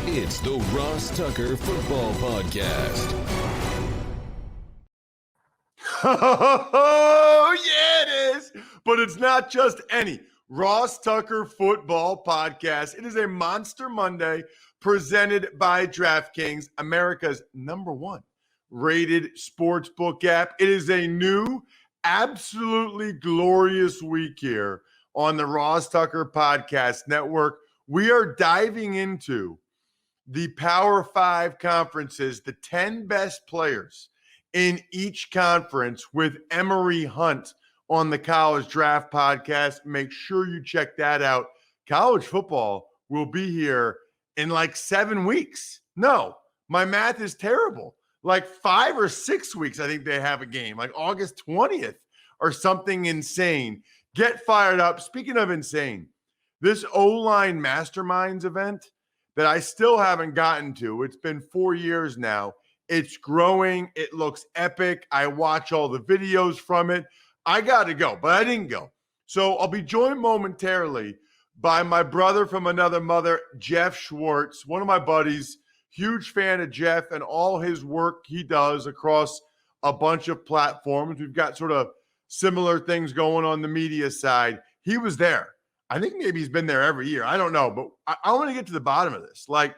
It's the Ross Tucker Football Podcast. Oh, yeah, it is. But it's not just any Ross Tucker Football Podcast. It is a Monster Monday presented by DraftKings, America's #1 rated sportsbook app. It is a new, absolutely glorious week here on the Ross Tucker Podcast Network. We are diving into the Power 5 conferences, the 10 best players in each conference with Emery Hunt on the College Draft Podcast. Make sure you check that out. College football will be here in like 7 weeks. No, my math is terrible. Like 5 or 6 weeks, I think they have a game, like August 20th or something insane. Get fired up. Speaking of insane, this O-line Masterminds event that I still haven't gotten to, it's been 4 years now. It's growing. It looks epic. I watch all the videos from it. I got to go, but I didn't go. So I'll be joined momentarily by my brother from another mother, Geoff Schwartz, one of my buddies, huge fan of Geoff and all his work he does across a bunch of platforms. We've got sort of similar things going on the media side. He was there. I think maybe he's been there every year. I don't know, but I want to get to the bottom of this. Like,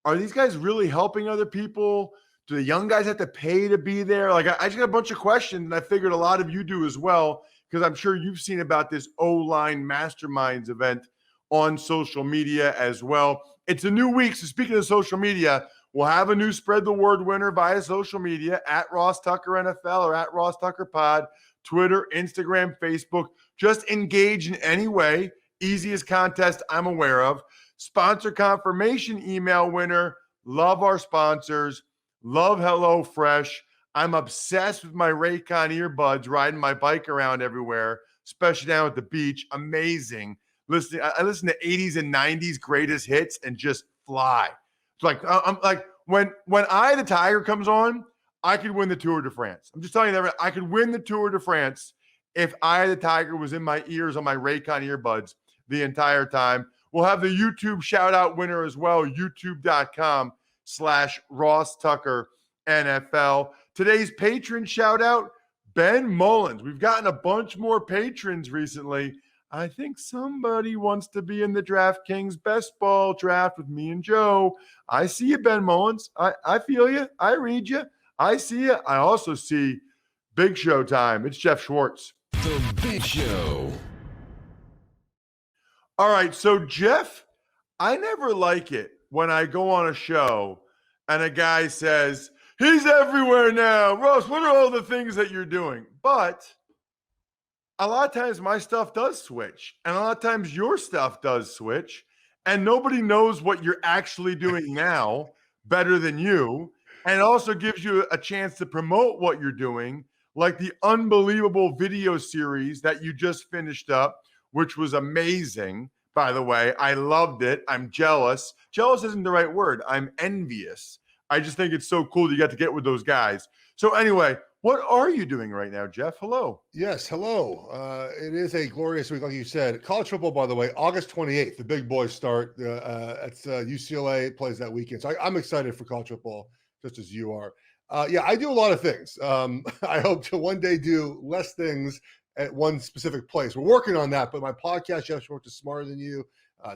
are these guys really helping other people? Do the young guys have to pay to be there? Like, I just got a bunch of questions, and I figured a lot of you do as well, because I'm sure you've seen about this O-line Masterminds event on social media as well. It's a new week, so speaking of social media, we'll have a new Spread the Word winner via social media at Ross Tucker NFL or at Ross Tucker Pod, Twitter, Instagram, Facebook. Just engage in any way. Easiest contest I'm aware of. Sponsor confirmation email winner. Love our sponsors. Love HelloFresh. I'm obsessed with my Raycon earbuds, riding my bike around everywhere, especially down at the beach. Amazing. I listen to 80s and 90s greatest hits and just fly. It's like, I'm like, when Eye of the Tiger comes on, I could win the Tour de France. I'm just telling you that I could win the Tour de France if Eye of the Tiger was in my ears on my Raycon earbuds the entire time. We'll have the YouTube shout-out winner as well, youtube.com/Ross Tucker NFL. Today's patron shout-out, Ben Mullins. We've gotten a bunch more patrons recently. I think somebody wants to be in the DraftKings Best Ball draft with me and Joe. I see you, Ben Mullins. I feel you. I read you. I see you. I also see Big Show time. It's Geoff Schwartz. The Big Show. All right, so Geoff, I never like it when I go on a show and a guy says, he's everywhere now. Ross, what are all the things that you're doing? But a lot of times my stuff does switch, and a lot of times your stuff does switch, and nobody knows what you're actually doing now better than you, and it also gives you a chance to promote what you're doing, like the unbelievable video series that you just finished up, which was amazing, by the way. I loved it. I'm jealous. Jealous isn't the right word. I'm envious. I just think it's so cool that you got to get with those guys. So anyway, what are you doing right now, Geoff? Hello. Yes, hello. It is a glorious week, like you said. College football, by the way, August 28th, the big boys start. It's UCLA plays that weekend. So I'm excited for college football, just as you are. Yeah, I do a lot of things. I hope to one day do less things at one specific place. We're working on that, but my podcast, Geoff Schwartz is Smarter Than You,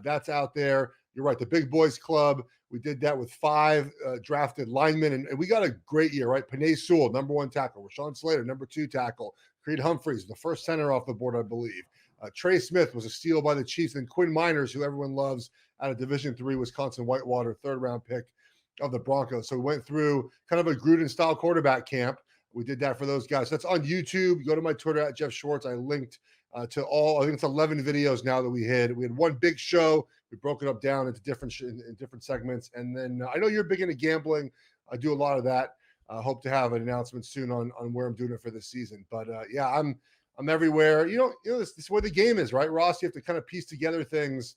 that's out there. You're right, the Big Boys Club. We did that with 5 drafted linemen, and we got a great year, right? Panay Sewell, #1 tackle. Rashawn Slater, #2 tackle. Creed Humphreys, the first center off the board, I believe. Trey Smith was a steal by the Chiefs, and Quinn Miners, who everyone loves, out of Division III Wisconsin Whitewater, 3rd-round pick of the Broncos. So we went through kind of a Gruden-style quarterback camp. We did that for those guys. That's on YouTube. Go to my Twitter at Geoff Schwartz. I linked to all, I think it's 11 videos now that we had. We had one big show. We broke it up down into different in different segments. And then I know you're big into gambling. I do a lot of that. I hope to have an announcement soon on where I'm doing it for this season. But yeah, I'm everywhere. You know, this is where the game is, right, Ross? You have to kind of piece together things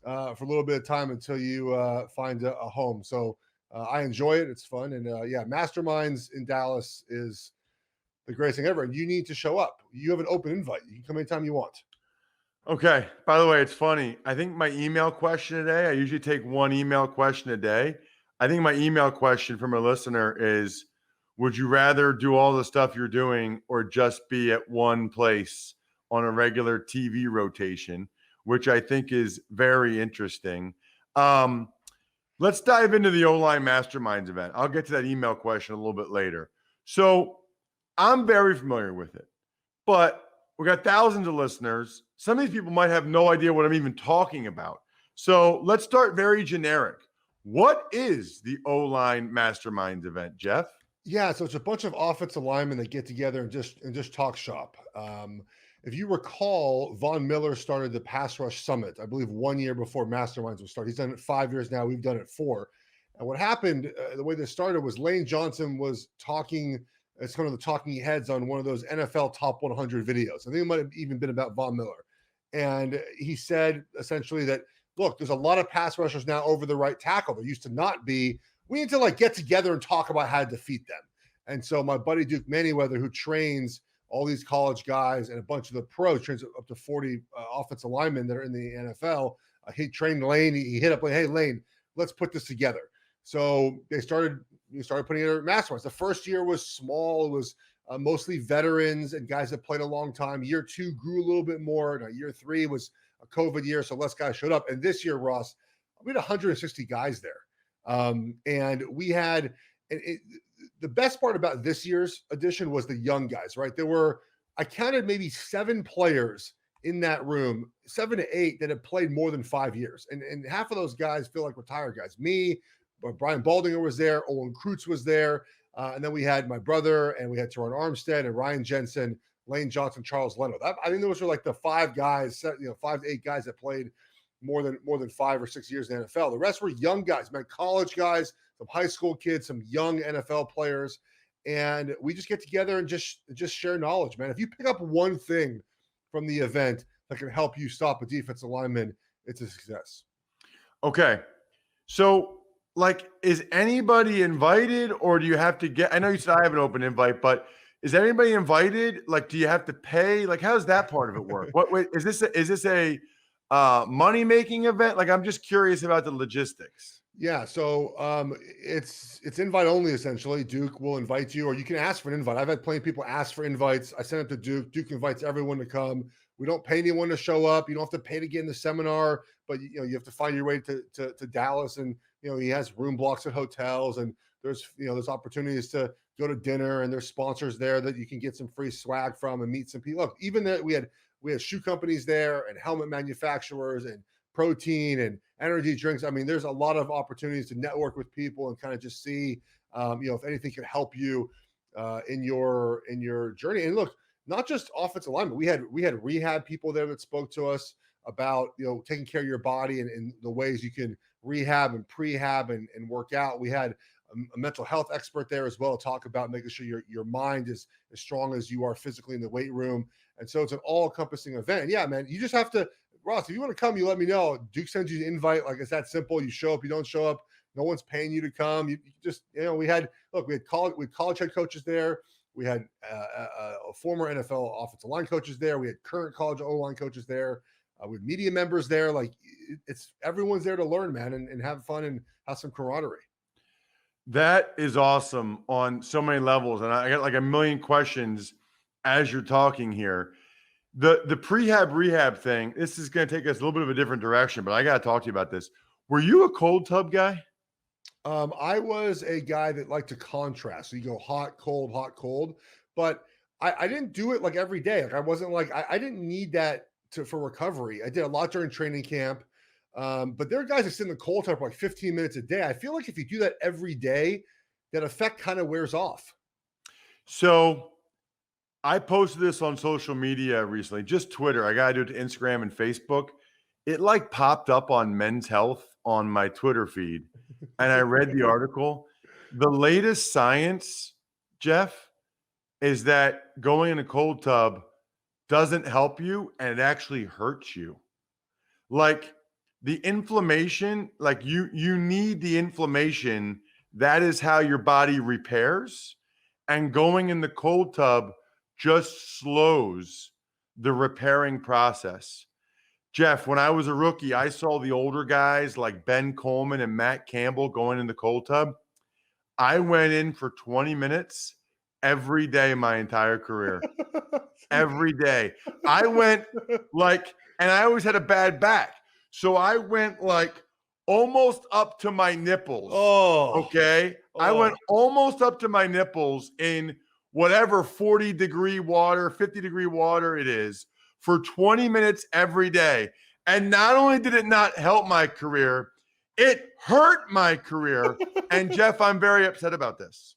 for a little bit of time until you find a home. So I enjoy it. It's fun. And yeah, Masterminds in Dallas is the greatest thing ever. And you need to show up. You have an open invite. You can come anytime you want. Okay. By the way, it's funny. I think my email question today, I usually take one email question a day. I think my email question from a listener is, would you rather do all the stuff you're doing or just be at one place on a regular TV rotation, which I think is very interesting. Um, let's dive into the O-line Masterminds event. I'll get to that email question a little bit later. So I'm very familiar with it, but we got thousands of listeners. Some of these people might have no idea what I'm even talking about. So let's start very generic. What is the O-line Masterminds event, Geoff? Yeah, so it's a bunch of offensive linemen that get together and just talk shop. If you recall, Von Miller started the Pass Rush Summit, I believe, 1 year before Masterminds was started. He's done it 5 years now. We've done it 4. And what happened, the way this started was Lane Johnson was talking as kind of the talking heads on one of those NFL Top 100 videos. I think it might have even been about Von Miller. And he said essentially that, look, there's a lot of pass rushers now over the right tackle. There used to not be. We need to like get together and talk about how to defeat them. And so my buddy Duke Manyweather, who trains all these college guys and a bunch of the pros, trains up to 40 offensive linemen that are in the NFL. He trained Lane. He hit up Lane, hey, Lane, let's put this together. So they started putting together masterminds. The first year was small. It was mostly veterans and guys that played a long time. Year 2 grew a little bit more. Now, year 3 was a COVID year, so less guys showed up. And this year, Ross, we had 160 guys there. And we had the best part about this year's edition was the young guys, right? I counted maybe 7 players in that room, 7 to 8 that had played more than 5 years. And half of those guys feel like retired guys. Me, Brian Baldinger was there, Owen Kreutz was there. And then we had my brother, and we had Teron Armstead and Ryan Jensen, Lane Johnson, Charles Leno. I think those were like the 5 guys, 5 to 8 guys that played more than 5 or 6 years in the NFL. The rest were young guys, man, college guys, some high school kids, some young NFL players. And we just get together and just share knowledge, man. If you pick up one thing from the event that can help you stop a defensive lineman, it's a success. Okay. So, like, is anybody invited, or do you have to get, I know you said I have an open invite, but is anybody invited? Like, do you have to pay? Like, how does that part of it work? Wait, is this a money-making event? Like, I'm just curious about the logistics. Yeah, so it's invite only essentially. Duke will invite you, or you can ask for an invite. I've had plenty of people ask for invites. I send it to Duke. Duke invites everyone to come. We don't pay anyone to show up. You don't have to pay to get in the seminar, but you have to find your way to Dallas, and he has room blocks at hotels, and there's opportunities to go to dinner, and there's sponsors there that you can get some free swag from and meet some people. Look, even that we had shoe companies there and helmet manufacturers and protein and energy drinks. I mean, there's a lot of opportunities to network with people and kind of just see, if anything can help you in your journey. And look, not just offensive linemen. We had rehab people there that spoke to us about taking care of your body and the ways you can rehab and prehab and work out. We had a mental health expert there as well to talk about making sure your mind is as strong as you are physically in the weight room. And so it's an all-encompassing event. And yeah, man, you just have to, Ross, if you want to come, you let me know. Duke sends you an invite. Like, it's that simple. You show up, you don't show up. No one's paying you to come. You just, we had college head coaches there. We had former NFL offensive line coaches there. We had current college O-line coaches there. We had media members there. Like, it's everyone's there to learn, man, and have fun and have some camaraderie. That is awesome on so many levels. And I got like a million questions as you're talking here. The prehab rehab thing, this is going to take us a little bit of a different direction, but I got to talk to you about this. Were you a cold tub guy? I was a guy that liked to contrast. So you go hot, cold, but I didn't do it like every day. Like, I wasn't like, I didn't need that for recovery. I did a lot during training camp. But there are guys that sit in the cold tub for like 15 minutes a day. I feel like if you do that every day, that effect kind of wears off. So I posted this on social media recently, just Twitter. I got to do it to Instagram and Facebook. It like popped up on Men's Health on my Twitter feed. And I read the article. The latest science, Geoff, is that going in a cold tub doesn't help you, and it actually hurts you. Like, the inflammation, like you need the inflammation. That is how your body repairs. And going in the cold tub just slows the repairing process. Geoff, when I was a rookie, I saw the older guys like Ben Coleman and Matt Campbell going in the cold tub. I went in for 20 minutes every day my entire career. Every day. I went and I always had a bad back. So I went almost up to my nipples. Oh, okay. I went almost up to my nipples in whatever 40-degree water, 50-degree water it is for 20 minutes every day. And not only did it not help my career, it hurt my career. And Geoff, I'm very upset about this.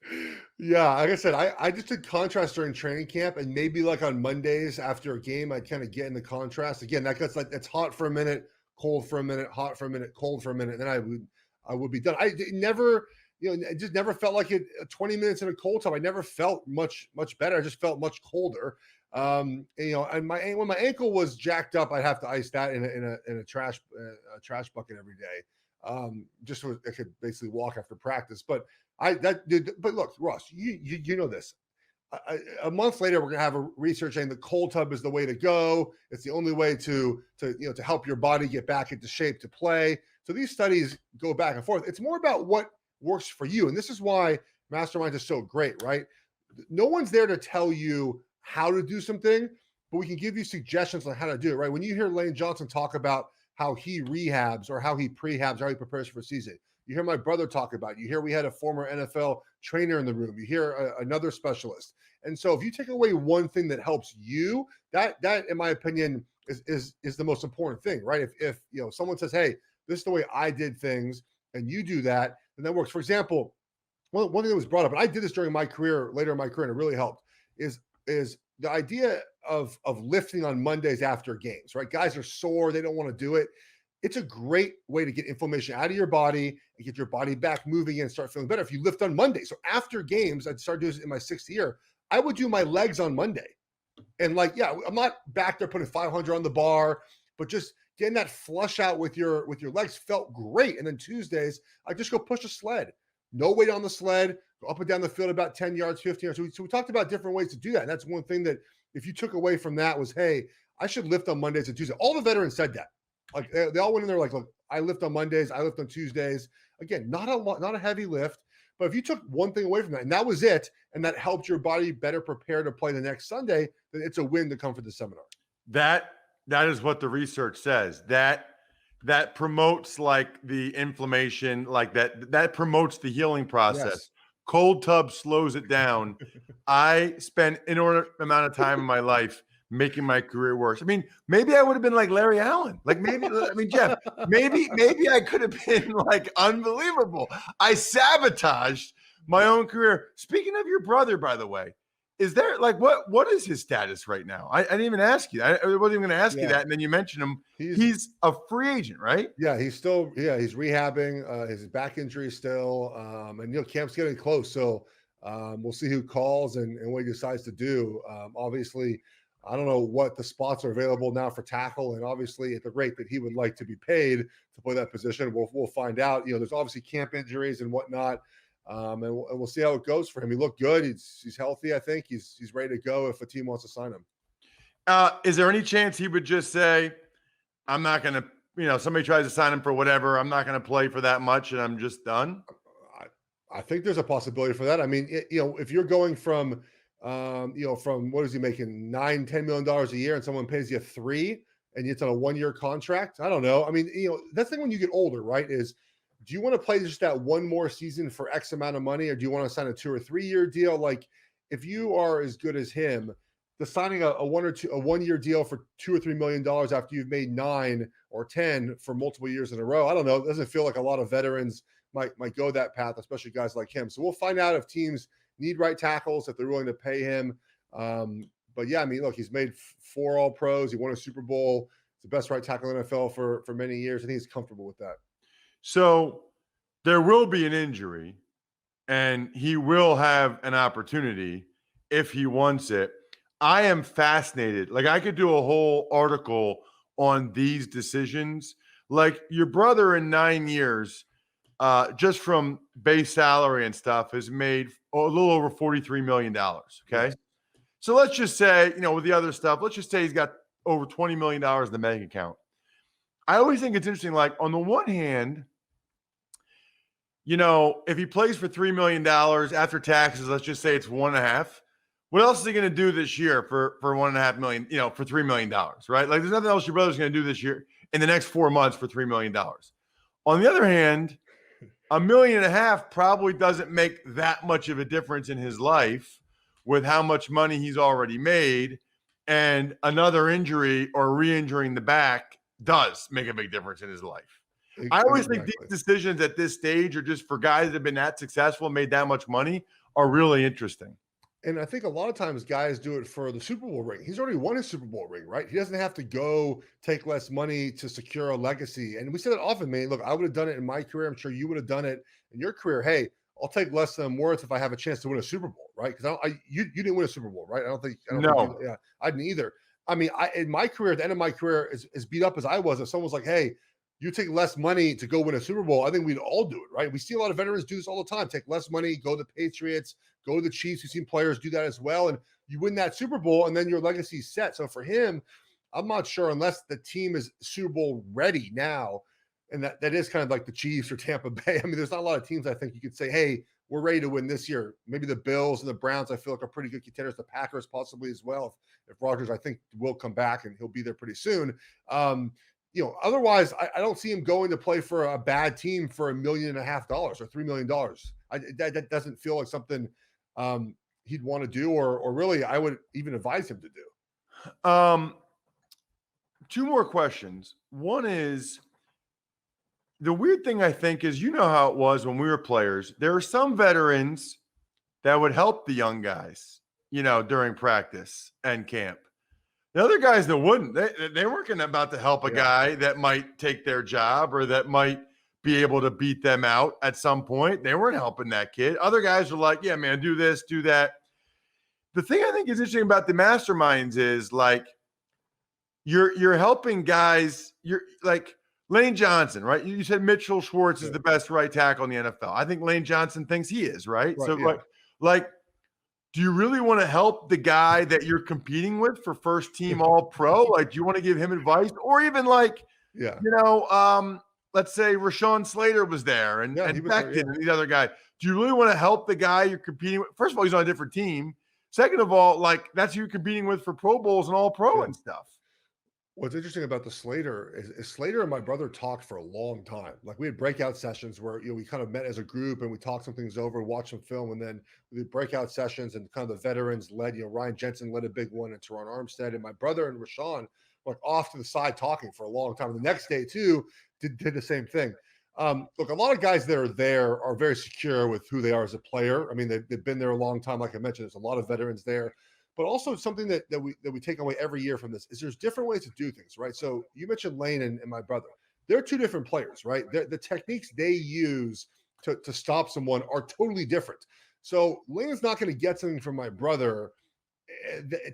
Yeah, like I said, I just did contrast during training camp, and maybe on Mondays after a game, I'd kind of get in the contrast. Again, that gets it's hot for a minute, cold for a minute, hot for a minute, cold for a minute, and then I would be done. It just never felt like it. 20 minutes in a cold tub, I never felt much better. I just felt much colder. And when my ankle was jacked up, I'd have to ice that in a trash bucket every day, just so I could basically walk after practice. But look, Ross, you know this. A month later, we're gonna have a research saying the cold tub is the way to go. It's the only way to help your body get back into shape to play. So these studies go back and forth. It's more about what works for you, and this is why Mastermind is so great, right? No one's there to tell you how to do something, but we can give you suggestions on how to do it, right? When you hear Lane Johnson talk about how he rehabs or how he prehabs, how he prepares for season, you hear my brother talk about it. You hear we had a former NFL trainer in the room. You hear another specialist. And so if you take away one thing that helps you, that in my opinion is the most important thing, right? If someone says, hey, this is the way I did things, and you do that, then that works. For example, one thing that was brought up, and I did this during my career, later in my career, and it really helped, is the idea of lifting on Mondays after games, right? Guys are sore, they don't want to do it. It's a great way to get inflammation out of your body and get your body back moving and start feeling better if you lift on Monday. So after games, I started doing this in my 6th year. I would do my legs on Monday. And I'm not back there putting 500 on the bar, but just getting that flush out with your legs felt great. And then Tuesdays, I just go push a sled. No weight on the sled, go up and down the field about 10 yards, 15 yards. So we talked about different ways to do that. And that's one thing that if you took away from that was, hey, I should lift on Mondays and Tuesdays. All the veterans said that. They all went in there look, I lift on Mondays, I lift on Tuesdays. Again, not a heavy lift, but if you took one thing away from that, and that was it, and that helped your body better prepare to play the next Sunday, then it's a win to come for the seminar. That is what the research says. That promotes the inflammation, that promotes the healing process. Yes. Cold tub slows it down. I spent inordinate amount of time in my life making my career worse. I mean, maybe I would have been like Larry Allen. Geoff, maybe I could have been unbelievable. I sabotaged my own career. Speaking of your brother, by the way, is there what is his status right now? I didn't even ask you. I wasn't even going to ask you that. And then you mentioned him. He's a free agent, right? Yeah, he's rehabbing his back injury still. And camp's getting close. So we'll see who calls and what he decides to do. Obviously, I don't know what the spots are available now for tackle, and obviously at the rate that he would like to be paid to play that position, we'll find out. There's obviously camp injuries and whatnot, and we'll see how it goes for him. He looked good. He's healthy. I think he's ready to go if a team wants to sign him. Is there any chance he would just say, "I'm not going to"? Somebody tries to sign him for whatever. I'm not going to play for that much, and I'm just done. I think there's a possibility for that. I mean, if you're going from from what is he making, $9-10 million a year, and someone pays you $3 million and it's on a 1-year contract. I don't know. I mean, that's the thing when you get older, right? Is do you want to play just that one more season for X amount of money, or do you want to sign a 2 or 3 year deal? If you are as good as him, the signing a 1 year deal for $2 or $3 million after you've made 9 or 10 for multiple years in a row, I don't know. It doesn't feel like a lot of veterans might go that path, especially guys like him. So we'll find out if teams need right tackles, if they're willing to pay him. But yeah, I mean, look, he's made 4 All-Pros. He won a Super Bowl. He's the best right tackle in the NFL for many years. I think he's comfortable with that. So there will be an injury, and he will have an opportunity if he wants it. I am fascinated. I could do a whole article on these decisions. Your brother in 9 years, just from base salary and stuff, has made a little over $43 million. Okay. Yes. So let's just say, with the other stuff, let's just say he's got over $20 million in the bank account. I always think it's interesting. Like on the one hand, you know, if he plays for $3 million after taxes, let's just say it's 1.5. What else is he going to do this year for 1.5 million? You know, for $3 million, right? Like, there's nothing else your brother's going to do this year in the next 4 months for $3 million. On the other hand, $1.5 million probably doesn't make that much of a difference in his life with how much money he's already made, and another injury or re-injuring the back does make a big difference in his life. I always think these decisions at this stage are just for guys that have been that successful, made that much money, are really interesting. And I think a lot of times guys do it for the Super Bowl ring. He's already won his Super Bowl ring, right? He doesn't have to go take less money to secure a legacy. And we say that often, man. Look, I would have done it in my career. I'm sure you would have done it in your career. Hey, I'll take less than I'm worth if I have a chance to win a Super Bowl, right? Because you didn't win a Super Bowl, right? I don't think I didn't either. I mean, in my career, at the end of my career, as beat up as I was, if someone was like, hey, you take less money to go win a Super Bowl, I think we'd all do it, right? We see a lot of veterans do this all the time. Take less money, go to the Patriots, go to the Chiefs. We've seen players do that as well. And you win that Super Bowl, and then your legacy's set. So for him, I'm not sure, unless the team is Super Bowl ready now, and that is kind of like the Chiefs or Tampa Bay. I mean, there's not a lot of teams I think you could say, hey, we're ready to win this year. Maybe the Bills and the Browns, I feel like, are pretty good contenders. The Packers possibly as well. If Rodgers, I think, will come back, and he'll be there pretty soon. You know, otherwise, I don't see him going to play for a bad team for $1.5 million or $3 million. That doesn't feel like something he'd want to do, or really, I would even advise him to do. Two more questions. One is, the weird thing I think is, you know how it was when we were players. There are some veterans that would help the young guys, you know, during practice and camp. The other guys that wouldn't, they weren't about to help a guy that might take their job or that might be able to beat them out at some point. They weren't helping that kid. Other guys were like, yeah, man, do this, do that. The thing I think is interesting about the masterminds is, like, you're helping guys. You're like Lane Johnson, right? You said Mitchell Schwartz is the best right tackle in the NFL. I think Lane Johnson thinks he is, right? So like, do you really want to help the guy that you're competing with for first team all pro? Like, do you want to give him advice? Or even like, you know, let's say Rashawn Slater was there and Becton and these other guys. Do you really want to help the guy you're competing with? First of all, he's on a different team. Second of all, like, that's who you're competing with for Pro Bowls and all pro and stuff. What's interesting about the Slater is Slater and my brother talked for a long time. Like, we had breakout sessions where, you know, we kind of met as a group and we talked some things over, watched some film, and then we did breakout sessions, and kind of the veterans led, you know, Ryan Jensen led a big one, and Teron Armstead, and my brother and Rashawn were off to the side talking for a long time. And the next day too, did the same thing. Look, a lot of guys that are there are very secure with who they are as a player. I mean, they've been there a long time. Like I mentioned, there's a lot of veterans there. But also something that we take away every year from this is there's different ways to do things, right? So you mentioned Lane and my brother. They're two different players, right? The techniques they use to stop someone are totally different. So Lane's not going to get something from my brother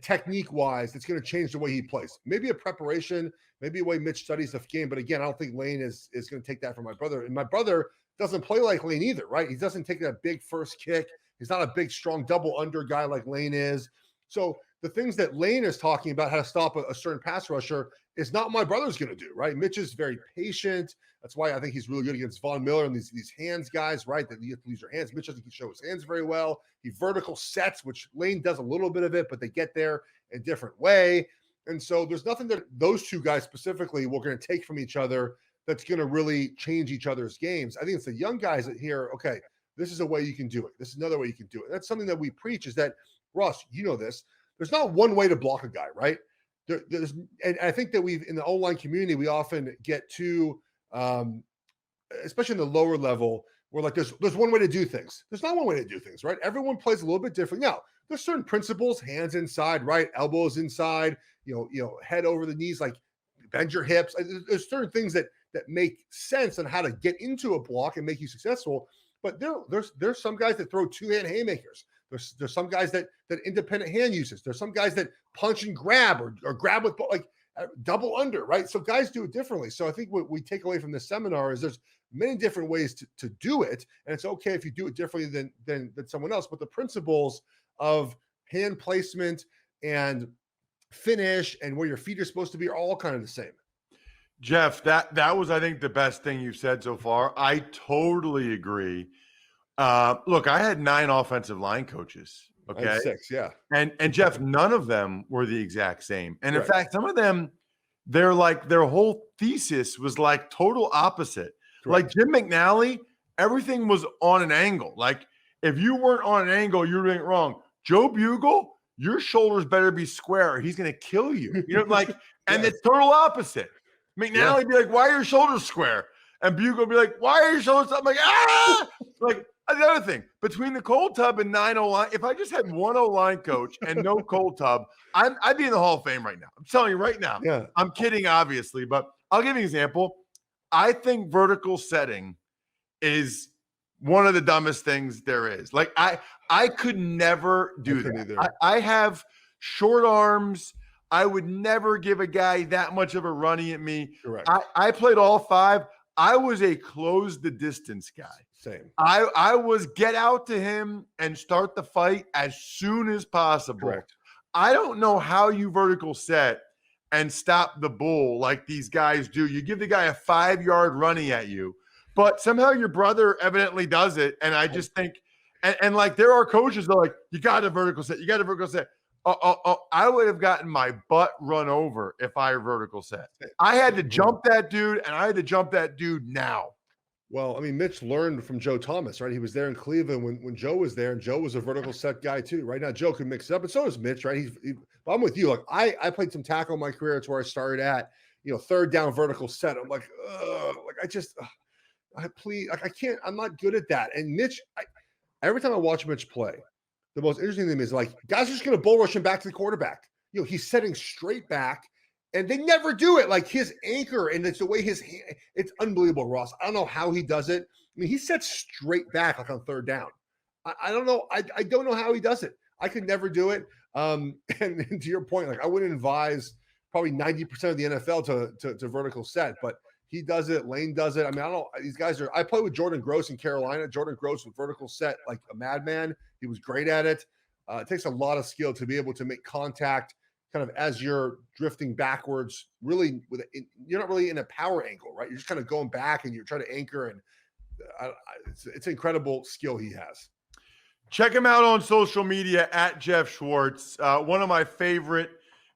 technique-wise that's going to change the way he plays. Maybe a preparation, maybe a way Mitch studies the game. But again, I don't think Lane is going to take that from my brother. And my brother doesn't play like Lane either, right? He doesn't take that big first kick. He's not a big, strong double under guy like Lane is. So the things that Lane is talking about, how to stop a certain pass rusher, is not my brother's going to do, right? Mitch is very patient. That's why I think he's really good against Von Miller and these hands guys, right? That you have to use your hands. Mitch doesn't show his hands very well. He vertical sets, which Lane does a little bit of it, but they get there in a different way. And so there's nothing that those two guys specifically were going to take from each other that's going to really change each other's games. I think it's the young guys that hear, okay, this is a way you can do it. This is another way you can do it. That's something that we preach, is that, Ross, you know this, there's not one way to block a guy, right? And I think that in the O-line community, we often get too, especially in the lower level, we're like, there's one way to do things. There's not one way to do things, right? Everyone plays a little bit different. Now, there's certain principles: hands inside, right? Elbows inside, you know, head over the knees, like bend your hips. There's certain things that make sense on how to get into a block and make you successful. But there's some guys that throw two-hand haymakers. There's some guys that independent hand uses. There's some guys that punch and grab or grab with like double under, right? So guys do it differently. So I think what we take away from this seminar is there's many different ways to do it, and it's okay if you do it differently than someone else. But the principles of hand placement and finish and where your feet are supposed to be are all kind of the same. Geoff, that was, I think, the best thing you've said so far. I totally agree. Look, I had 9 offensive line coaches. I had Okay. 6, yeah. And Geoff, none of them were the exact same. And in Correct. fact, some of them, their whole thesis was like total opposite. Like Correct. Jim McNally, everything was on an angle. Like if you weren't on an angle, you were doing it wrong. Joe Bugle, your shoulders better be square or he's going to kill you. You know, like, and Yes. it's total opposite. McNally would be like, why are your shoulders square? And Bugle would be like, why are your shoulders? I'm like, ah! Like, another thing, between the cold tub and 9 O-line, if I just had 1 O-line coach and no cold tub, I'd be in the Hall of Fame right now. I'm telling you right now. Yeah. I'm kidding, obviously, but I'll give you an example. I think vertical setting is one of the dumbest things there is. Like, I could never do that. I have short arms. I would never give a guy that much of a running at me. Correct. I played all 5. I was a close the distance guy. Same. I was get out to him and start the fight as soon as possible. Correct. I don't know how you vertical set and stop the bull like these guys do. You give the guy a 5-yard running at you, but somehow your brother evidently does it. And I just think, and like there are coaches that are like, you got a vertical set, you got a vertical set. I would have gotten my butt run over if I vertical set. I had to jump that dude, and I had to jump that dude now. Well, I mean, Mitch learned from Joe Thomas, right? He was there in Cleveland when Joe was there, and Joe was a vertical set guy too. Right now, Joe can mix it up, and so does Mitch, right? But I'm with you. Like I played some tackle in my career. It's where I started at. You know, third down vertical set. I'm like, I please, like I can't. I'm not good at that. And Mitch, every time I watch Mitch play, the most interesting thing is like guys are just going to bull rush him back to the quarterback. You know, he's setting straight back. And they never do it. Like his anchor, and it's the way it's unbelievable, Ross. I don't know how he does it. I mean, he sets straight back like on third down. I don't know. I don't know how he does it. I could never do it. And to your point, like I wouldn't advise probably 90% of the NFL to vertical set, but he does it. Lane does it. I mean, I don't know. These guys I played with Jordan Gross in Carolina. Jordan Gross with vertical set like a madman. He was great at it. It takes a lot of skill to be able to make contact kind of as you're drifting backwards, really you're not really in a power angle, right? You're just kind of going back and you're trying to anchor, and it's an incredible skill he has. Check him out on social media at Geoff Schwartz. One of my favorite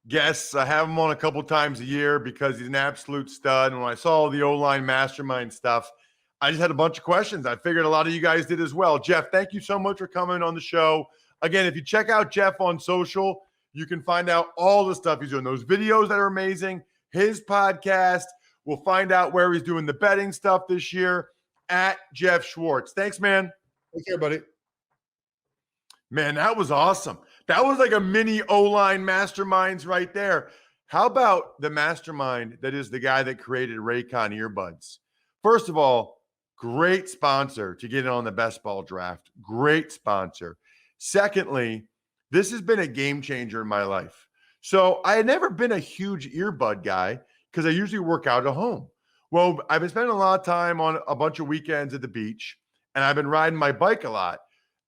guests. I have him on a couple times a year because he's an absolute stud. And when I saw the O-line mastermind stuff, I just had a bunch of questions. I figured a lot of you guys did as well. Geoff, thank you so much for coming on the show. Again, if you check out Geoff on social, you can find out all the stuff he's doing. Those videos that are amazing, his podcast. We'll find out where he's doing the betting stuff this year at Geoff Schwartz. Thanks, man. Take care, buddy. Man, that was awesome. That was like a mini O-line masterminds right there. How about the mastermind that is the guy that created Raycon earbuds? First of all, great sponsor to get in on the best ball draft. Great sponsor. Secondly, this has been a game changer in my life. So I had never been a huge earbud guy because I usually work out at home. Well, I've been spending a lot of time on a bunch of weekends at the beach, and I've been riding my bike a lot,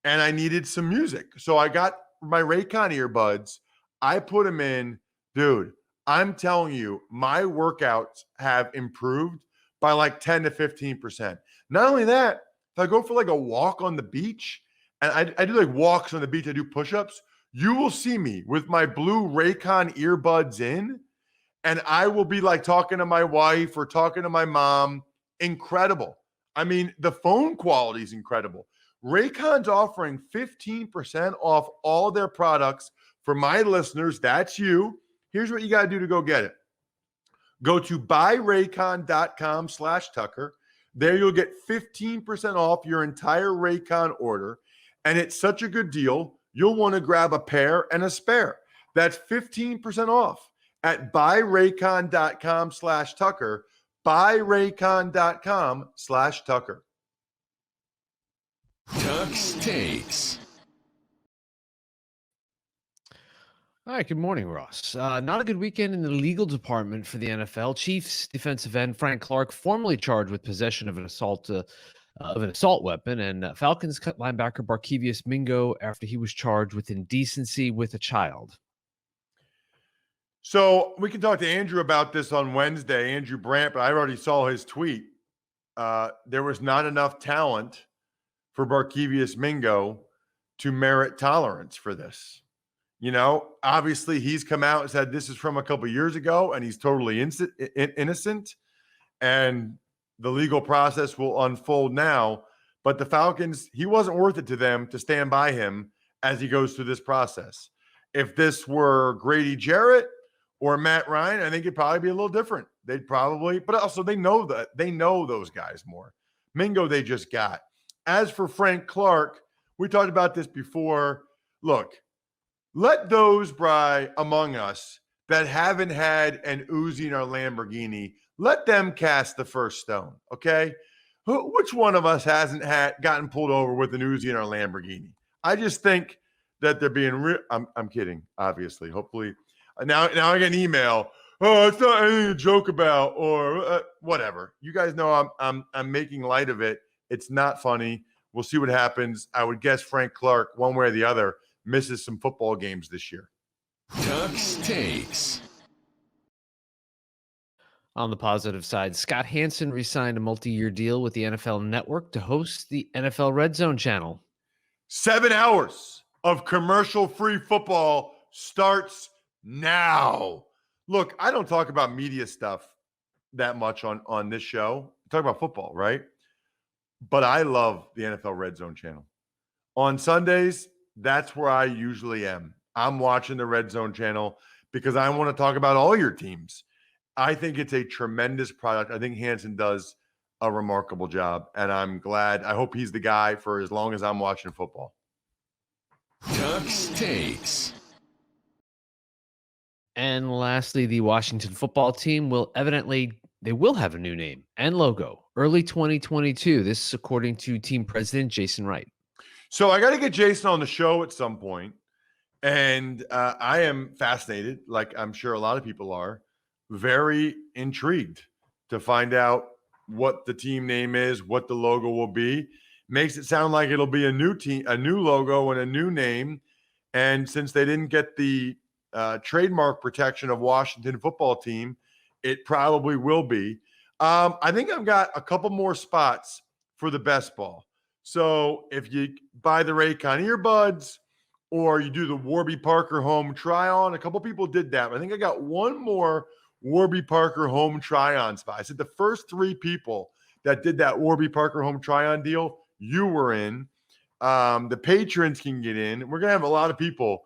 and I needed some music. So I got my Raycon earbuds. I put them in. Dude, I'm telling you, my workouts have improved by like 10 to 15%. Not only that, if I go for like a walk on the beach, and I do like walks on the beach, I do push-ups, you will see me with my blue Raycon earbuds in, and I will be like talking to my wife or talking to my mom. Incredible. I mean, the phone quality is incredible. Raycon's offering 15% off all their products for my listeners. That's you. Here's what you got to do to go get it. Go to buyraycon.com/Tucker. There you'll get 15% off your entire Raycon order. And it's such a good deal, you'll want to grab a pair and a spare. That's 15% off at buyraycon.com/Tucker. Buyraycon.com/Tucker. Tuck's Takes. All right, good morning, Ross. Not a good weekend in the legal department for the NFL. Chiefs defensive end Frank Clark formally charged with possession of an assault weapon, and Falcons cut linebacker Barkevious Mingo after he was charged with indecency with a child. So we can talk to Andrew about this on Wednesday, Andrew Brandt, but I already saw his tweet. There was not enough talent for Barkevious Mingo to merit tolerance for this. Obviously he's come out and said this is from a couple years ago and he's totally innocent and the legal process will unfold now. But the Falcons, he wasn't worth it to them to stand by him as he goes through this process. If this were Grady Jarrett or Matt Ryan, I think it'd probably be a little different. They'd probably, but also they know those guys more. Mingo, they just got. As for Frank Clark, we talked about this before. Look, let those, Bri, among us that haven't had an Uzi in our Lamborghini, let them cast the first stone, okay? Which one of us hasn't gotten pulled over with an Uzi in our Lamborghini? I just think that they're being real. I'm kidding, obviously. Hopefully, now I get an email. Oh, it's not anything to joke about, or whatever. You guys know I'm making light of it. It's not funny. We'll see what happens. I would guess Frank Clark, one way or the other, misses some football games this year. Tuck's Takes. On the positive side, Scott Hansen re-signed a multi-year deal with the NFL Network to host the NFL Red Zone channel. 7 hours of commercial-free football starts now. Look, I don't talk about media stuff that much on this show. I talk about football, right? But I love the NFL Red Zone channel. On Sundays, that's where I usually am. I'm watching the Red Zone channel because I want to talk about all your teams. I think it's a tremendous product. I think Hansen does a remarkable job, and I'm glad. I hope he's the guy for as long as I'm watching football. Tuck's Takes. And lastly, the Washington football team will have a new name and logo early 2022. This is according to team president Jason Wright. So I got to get Jason on the show at some point, and I am fascinated, like I'm sure a lot of people are, very intrigued to find out what the team name is, what the logo will be. Makes it sound like it'll be a new team, a new logo, and a new name. And since they didn't get the trademark protection of Washington football team, it probably will be. I think I've got a couple more spots for the best ball. So if you buy the Raycon earbuds or you do the Warby Parker home try-on, a couple people did that. I think I got one more Warby Parker home try-on spot. I said the first 3 people that did that Warby Parker home try-on deal, you were in. The patrons can get in. We're going to have a lot of people.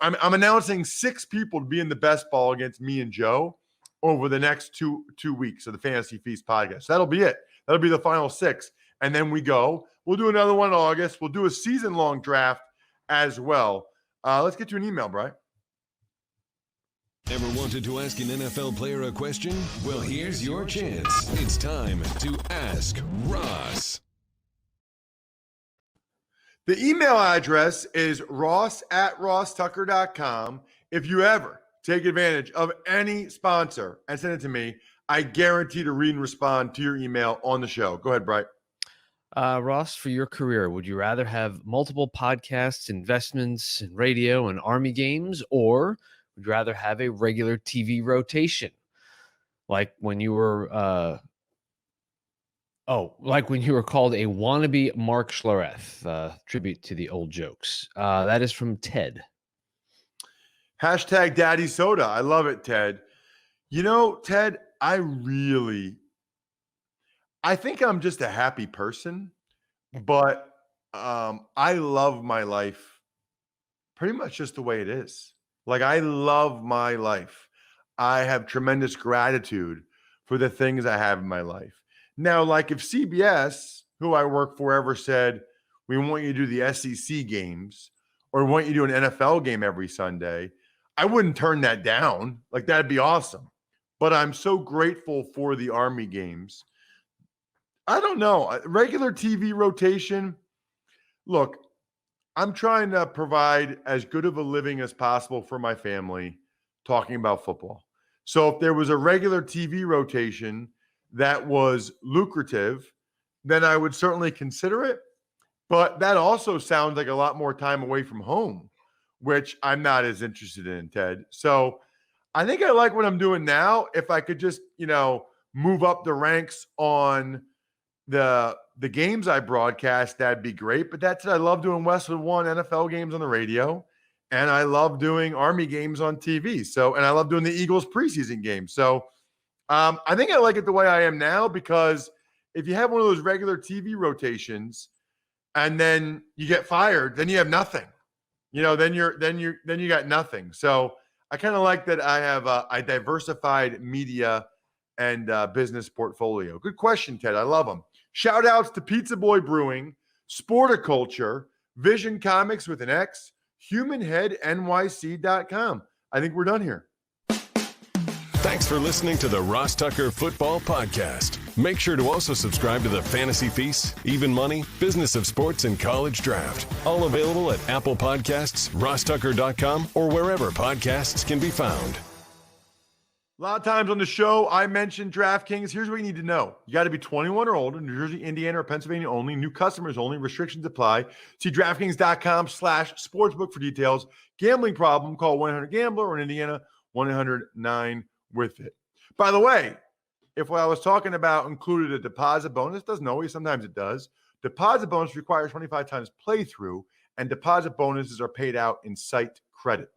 I'm announcing 6 people to be in the best ball against me and Joe over the next two weeks of the Fantasy Feast podcast. So that'll be it. That'll be the final 6. And then we go. We'll do another one in August. We'll do a season-long draft as well. Let's get to an email, Brian. Ever wanted to ask an NFL player a question? Well, here's your chance. It's time to Ask Ross. The email address is ross@rosstucker.com. If you ever take advantage of any sponsor and send it to me, I guarantee to read and respond to your email on the show. Go ahead, Bright. Ross, for your career, would you rather have multiple podcasts, investments in radio and Army games, or would you rather have a regular TV rotation? Like when you were called a wannabe Mark Schlereth, tribute to the old jokes. That is from Ted. Hashtag Daddy Soda. I love it, Ted. You know, Ted, I think I'm just a happy person, but I love my life pretty much just the way it is. Like, I love my life. I have tremendous gratitude for the things I have in my life. Now, like if CBS, who I work for, ever said, we want you to do the SEC games or we want you to do an NFL game every Sunday, I wouldn't turn that down. Like, that'd be awesome. But I'm so grateful for the Army games. I don't know. Regular TV rotation. Look, I'm trying to provide as good of a living as possible for my family talking about football. So if there was a regular TV rotation that was lucrative, then I would certainly consider it. But that also sounds like a lot more time away from home, which I'm not as interested in, Ted. So I think I like what I'm doing now. If I could just, move up the ranks on the games I broadcast, that'd be great. But that's it. I love doing Westwood One NFL games on the radio, and I love doing Army games on TV. And I love doing the Eagles preseason games. So I think I like it the way I am now, because if you have one of those regular TV rotations and then you get fired, then you have nothing. Then you got nothing. So I kind of like that I have a diversified media and business portfolio. Good question, Ted. I love them. Shout outs to Pizza Boy Brewing, Sporticulture, Vision Comics with an X, HumanHeadNYC.com. I think we're done here. Thanks for listening to the Ross Tucker Football Podcast. Make sure to also subscribe to the Fantasy Feast, Even Money, Business of Sports, and College Draft. All available at Apple Podcasts, RossTucker.com, or wherever podcasts can be found. A lot of times on the show, I mentioned DraftKings. Here's what you need to know. You got to be 21 or older, New Jersey, Indiana, or Pennsylvania only. New customers only. Restrictions apply. See DraftKings.com/sportsbook for details. Gambling problem, call 1-800-GAMBLER, or in Indiana, 1-800-9-WITH-IT. By the way, if what I was talking about included a deposit bonus, doesn't always, sometimes it does. Deposit bonus requires 25 times playthrough, and deposit bonuses are paid out in site credit.